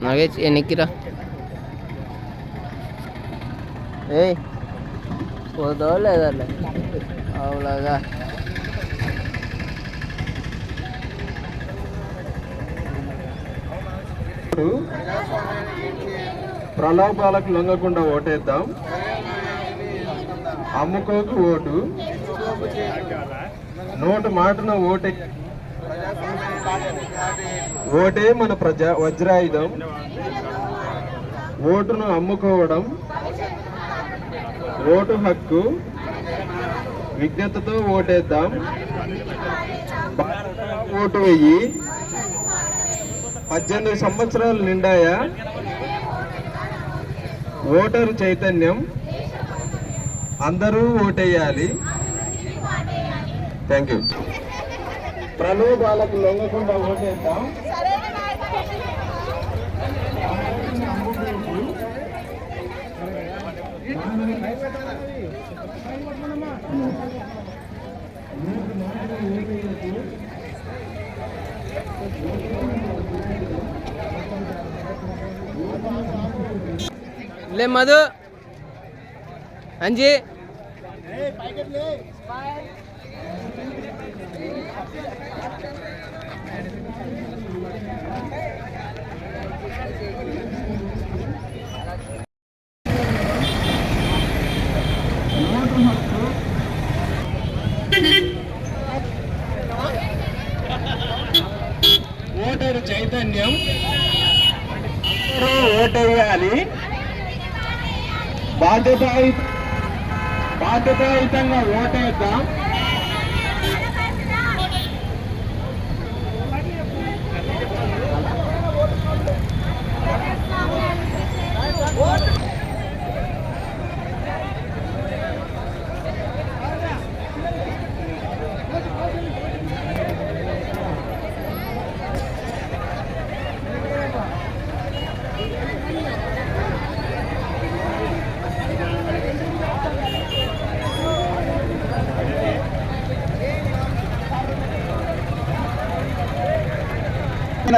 నాగేష్ ఎన్నికిరా ఏ పోదో లేదా అవులాగా ప్రలోభాలకు లొంగకుండా ఓటేద్దాం. అమ్ముకోకు ఓటు, నోటు మాటన ఓటే మన వజ్రాయుధం. ఓటును అమ్ముకోవడం ఓటు హక్కు. విజ్ఞతతో ఓటేద్దాం. ఓటు వెయ్యి. 18 సంవత్సరాలు నిండాయా? ఓటరు చైతన్యం. అందరూ ఓటేయాలి. Thank you. ప్రలోభాలకు లొంగకుండా ఓటేద్దాం. ले मधु अंजी ఓటరు చైతన్యం. ఓటేయాలి. బాధ్యతాయుతంగా ఓటేద్దాం.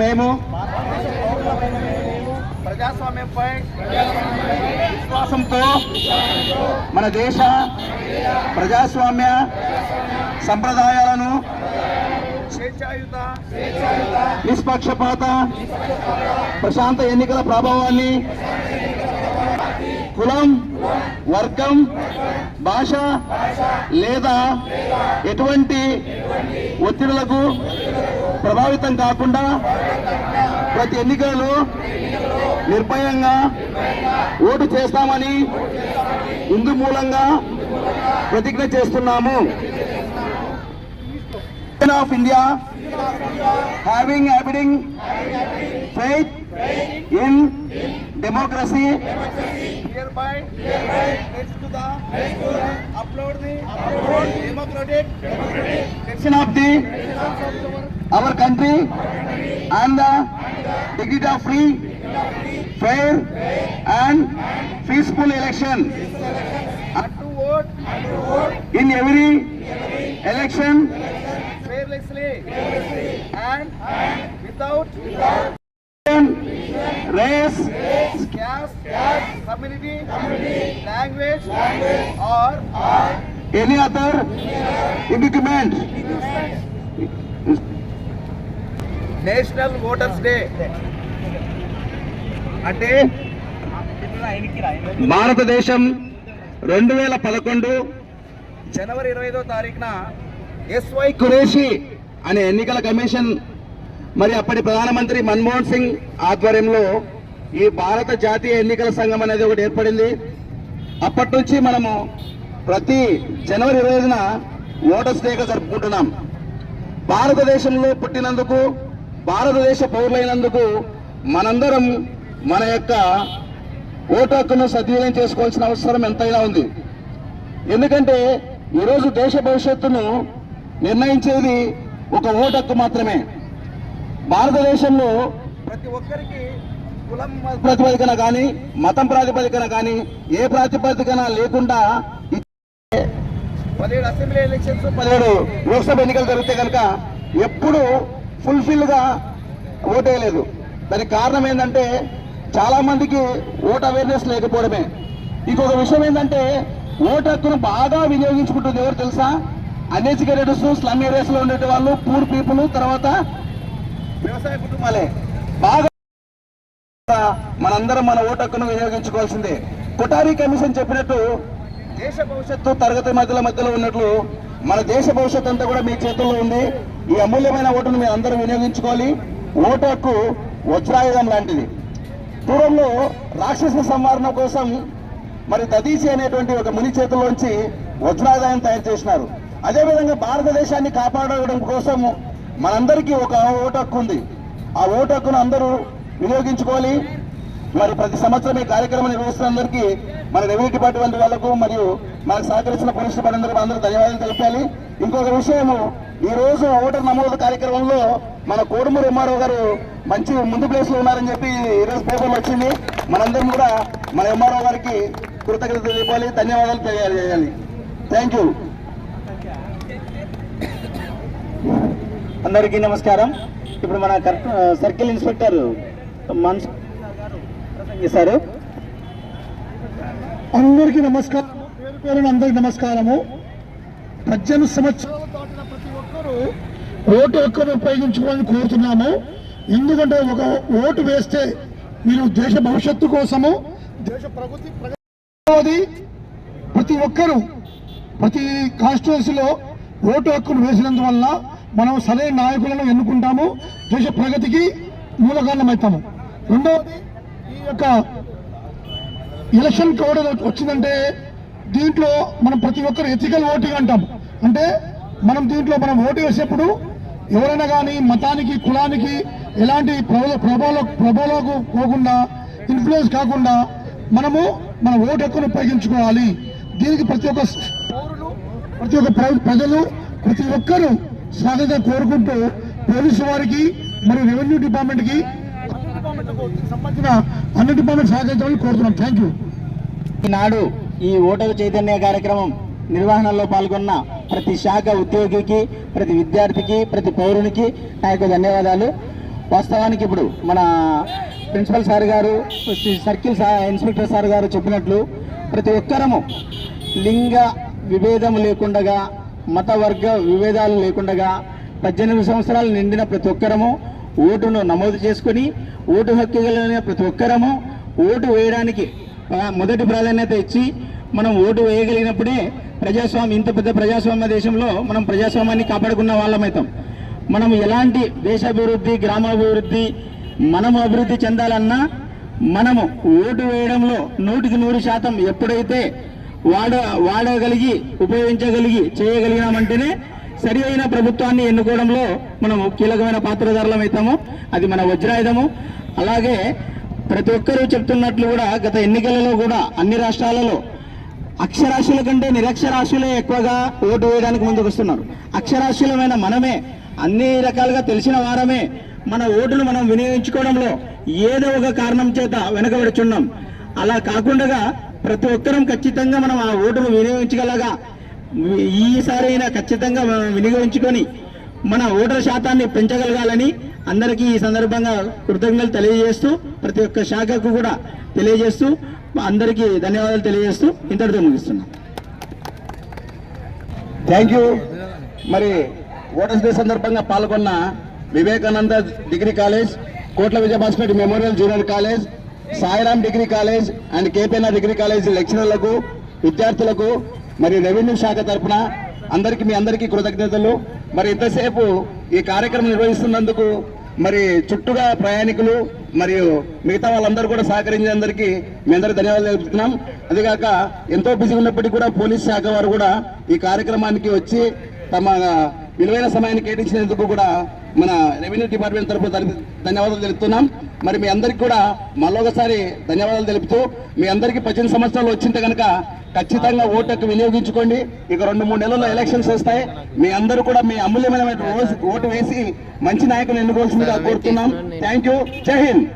మేము ప్రజాస్వామ్యంపై విశ్వాసంతో మన దేశ ప్రజాస్వామ్య సంప్రదాయాలను నిష్పక్షపాత ప్రశాంత ఎన్నికల ప్రభావాన్ని కులం, వర్గం, భాష లేదా ఎటువంటి ఒత్తిడులకు ప్రభావితం కాకుండా ప్రతి ఎన్నికలలో నిర్భయంగా ఓటు చేస్తామని ఇందు మూలంగా ప్రతిజ్ఞ చేస్తున్నాము. Of India having abiding faith in democracy hereby pledge to the uphold the democratic section of the our country and the dignity of free, fair and peaceful election and to vote in every election fearlessly and without race, caste, community, language or any other impediment. National voters day అంటే భారతదేశం 2011 జనవరి 25వ తారీఖున SY Qureshi అనే ఎన్నికల commission మరి అప్పటి ప్రధానమంత్రి మన్మోహన్ సింగ్ ఆధ్వర్యంలో ఈ భారత జాతీయ ఎన్నికల సంఘం అనేది ఒకటి ఏర్పడింది. అప్పటి నుంచి మనము ప్రతి జనవరి 25న ఓటర్స్ డేగా జరుపుకుంటున్నాం. భారతదేశంలో పుట్టినందుకు, భారతదేశ పౌరులైనందుకు మనందరం మన యొక్క ఓటు హక్కును సద్వినియోగం చేసుకోవాల్సిన అవసరం ఎంతైనా ఉంది. ఎందుకంటే ఈరోజు దేశ భవిష్యత్తును నిర్ణయించేది ఒక ఓటు హక్కు మాత్రమే. భారతదేశంలో ప్రతి ఒక్కరికి కులం ప్రాతిపదికన కానీ, మతం ప్రాతిపదికన కానీ, ఏ ప్రాతిపదికన లేకుండా 17 అసెంబ్లీ ఎలక్షన్స్ 17 లోక్సభ ఎన్నికలు జరిగితే కనుక ఎప్పుడు ఫుల్ఫిల్గా ఓటేయలేదు. దానికి కారణం ఏంటంటే చాలా మందికి ఓట్ అవేర్నెస్ లేకపోవడమే. ఇంకొక విషయం ఏంటంటే ఓటు హక్కును బాగా వినియోగించుకుంటుంది ఎవరు తెలుసా? అన్ఎడ్యుకేటెడ్స్, స్లమ్ ఏరియాస్ లో ఉండే వాళ్ళు, పూర్ పీపుల్, తర్వాత వ్యవసాయ కుటుంబాలే బాగా మనందరం మన ఓటు హక్కును వినియోగించుకోవాల్సిందే. కొఠారి కమిషన్ చెప్పినట్టు దేశ భవిష్యత్తు తరగతి మధ్యలో ఉన్నట్లు మన దేశ భవిష్యత్తు అంతా కూడా మీ చేతుల్లో ఉంది. ఈ అమూల్యమైన ఓటును మీరు అందరూ వినియోగించుకోవాలి. ఓటు హక్కు వజ్రాయుధం లాంటిది. పూర్వంలో రాక్షస సంవారణ కోసం మరి దదీసి అనేటువంటి ఒక ముని చేతుల్లోంచి వజ్రాయుధాన్ని తయారు చేసినారు. అదేవిధంగా భారతదేశాన్ని కాపాడడం కోసం మనందరికీ ఒక ఓటు హక్కు ఉంది. ఆ ఓటు హక్కును అందరూ వినియోగించుకోవాలి. మరి ప్రతి సంవత్సరం ఈ కార్యక్రమం నిర్వహిస్తున్నందరికీ మన రెవెన్యూ డిపార్ట్మెంట్ వాళ్ళకు మరియు మనకు సహకరించిన పోలీస్ డిపార్ట్మెంట్ అందరూ ధన్యవాదాలు తెలిపాలి. ఇంకొక విషయము, ఈ రోజు ఓటర్ నమోదు కార్యక్రమంలో మన కోడుమూరు ఎంఆర్ఓ గారు మంచి ముందు ప్లేస్ లో ఉన్నారని చెప్పి ఈరోజు పేపర్లో వచ్చింది. మనందరం కూడా మన ఎంఆర్ఓ గారికి కృతజ్ఞతలు తెలిపాలి, ధన్యవాదాలు తెలియజేయాలి. Thank you. అందరికీ నమస్కారం. ఇప్పుడు మన సర్కిల్ ఇన్స్పెక్టర్ చేశారు. అందరికీ నమస్కారం. పేరు అందరికి నమస్కారము. 18 సంవత్సరాలు దాటిన ప్రతి ఒక్కరూ ఓటు హక్కును ఉపయోగించుకోవాలని కోరుతున్నాము. ఎందుకంటే ఒక ఓటు వేస్తే మీరు దేశ భవిష్యత్తు కోసము, దేశ ప్రగతి ప్రతి ఒక్కరూ ప్రతి కాన్స్టిట్యున్సీలో ఓటు హక్కును వేసినందువల్ల మనం సరైన నాయకులను ఎన్నుకుంటాము, దేశ ప్రగతికి మూల కారణమవుతాము. రెండవది, ఈ యొక్క ఎలక్షన్ కోడ్ వచ్చిందంటే దీంట్లో మనం ప్రతి ఒక్కరు ఎథికల్ ఓటింగ్ అంటాం. అంటే దీంట్లో మనం ఓటు వేసేప్పుడు ఎవరైనా కానీ మతానికి, కులానికి ఎలాంటి ప్రభావాలకు పోకుండా, ఇన్ఫ్లుయెన్స్ కాకుండా మనము మన ఓటు హక్కును ఉపయోగించుకోవాలి. దీనికి ప్రతి ఒక్క పౌరులు, ప్రతి ఒక్క ప్రజలు, ప్రతి ఒక్కరూ స్వాగతం కోరుకుంటూ పోలీసు వారికి మరియు రెవెన్యూ డిపార్ట్మెంట్కి సంబంధించిన అన్ని డిపార్ట్మెంట్ సహకరించాలని కోరుతున్నాం. Thank you. ఈనాడు ఈ ఓటరు చైతన్య కార్యక్రమం నిర్వహణలో పాల్గొన్న ప్రతి శాఖ ఉద్యోగికి, ప్రతి విద్యార్థికి, ప్రతి పౌరునికి నా యొక్క ధన్యవాదాలు. వాస్తవానికి ఇప్పుడు మన ప్రిన్సిపల్ సార్ గారు, సర్కిల్ ఇన్స్పెక్టర్ సార్ గారు చెప్పినట్లు ప్రతి ఒక్కరము లింగ విభేదం లేకుండా, మత వర్గ విభేదాలు లేకుండా 18 సంవత్సరాలు నిండిన ప్రతి ఒక్కరము ఓటును నమోదు చేసుకుని, ఓటు హక్కు కలిగిన ప్రతి ఒక్కరము ఓటు వేయడానికి మొదటి ప్రాధాన్యత ఇచ్చి మనం ఓటు వేయగలిగినప్పుడే ప్రజాస్వామ్యం, ఇంత పెద్ద ప్రజాస్వామ్య దేశంలో మనం ప్రజాస్వామ్యాన్ని కాపాడుకున్న వాళ్ళమవుతాం. మనం ఎలాంటి దేశాభివృద్ధి, గ్రామాభివృద్ధి, మనము అభివృద్ధి చెందాలన్నా మనము ఓటు వేయడంలో 100% ఎప్పుడైతే వాడగలిగి, ఉపయోగించగలిగి, చేయగలిగినామంటేనే సరి అయిన ప్రభుత్వాన్ని ఎన్నుకోవడంలో మనము కీలకమైన పాత్రధారులం అవుతాము. అది మన వజ్రాయుధము. అలాగే ప్రతి ఒక్కరూ చెప్తున్నట్లు కూడా గత ఎన్నికలలో కూడా అన్ని రాష్ట్రాలలో అక్షరాస్యుల కంటే నిరక్షరాస్యులే ఎక్కువగా ఓటు వేయడానికి ముందుకు వస్తున్నారు. అక్షరాస్యులమైన మనమే, అన్ని రకాలుగా తెలిసిన వారమే మన ఓటును మనం వినియోగించుకోవడంలో ఏదో ఒక కారణం చేత వెనుకబడుచున్నాం. అలా కాకుండా ప్రతి ఒక్కరం ఖచ్చితంగా మనం ఆ ఓటును వినియోగించగలగా ఈసారైనా ఖచ్చితంగా వినియోగించుకొని మన ఓటర్ శాతాన్ని పెంచగలగాలని అందరికీ ఈ సందర్భంగా కృతజ్ఞతలు తెలియజేస్తూ, ప్రతి ఒక్క శాఖకు కూడా తెలియజేస్తూ, అందరికీ ధన్యవాదాలు తెలియజేస్తూ ఇంతటితో ముగిస్తున్నాం. Thank you. మరి ఓటర్స్ డే సందర్భంగా పాల్గొన్న Vivekananda degree college, Kotla Vijayabhaskar memorial junior college, Sairam degree college and KPNR degree college లెక్చరర్లకు, విద్యార్థులకు మరి రెవెన్యూ శాఖ తరఫున మీ అందరికీ కృతజ్ఞతలు. మరి ఇంతసేపు ఈ కార్యక్రమం నిర్వహిస్తున్నందుకు మరి చుట్టూగా ప్రయాణికులు మరియు మిగతా వాళ్ళందరూ కూడా సహకరించినందరికీ మీ అందరికీ ధన్యవాదాలు తెలుపుతున్నాం. అదిగాక ఎంతో బిజీ ఉన్నప్పటికీ కూడా పోలీస్ శాఖ వారు కూడా ఈ కార్యక్రమానికి వచ్చి తమ విలువైన సమయాన్ని కేటాయించినందుకు కూడా మన రెవెన్యూ డిపార్ట్మెంట్ తరఫున ధన్యవాదాలు తెలుపుతున్నాం. మరి మీ అందరికీ కూడా మళ్ళొకసారి ధన్యవాదాలు తెలుపుతూ, మీ అందరికీ 18 సంవత్సరాలు వచ్చింటే కనుక ఖచ్చితంగా ఓటుకు వినియోగించుకోండి. ఇక 2-3 నెలల్లో ఎలక్షన్స్ వస్తాయి. మీ అందరూ కూడా మీ అమూల్యమైన ఓటు వేసి మంచి నాయకులు ఎన్నుకోవాల్సిందిగా కోరుతున్నాం. Thank you. జై హింద్.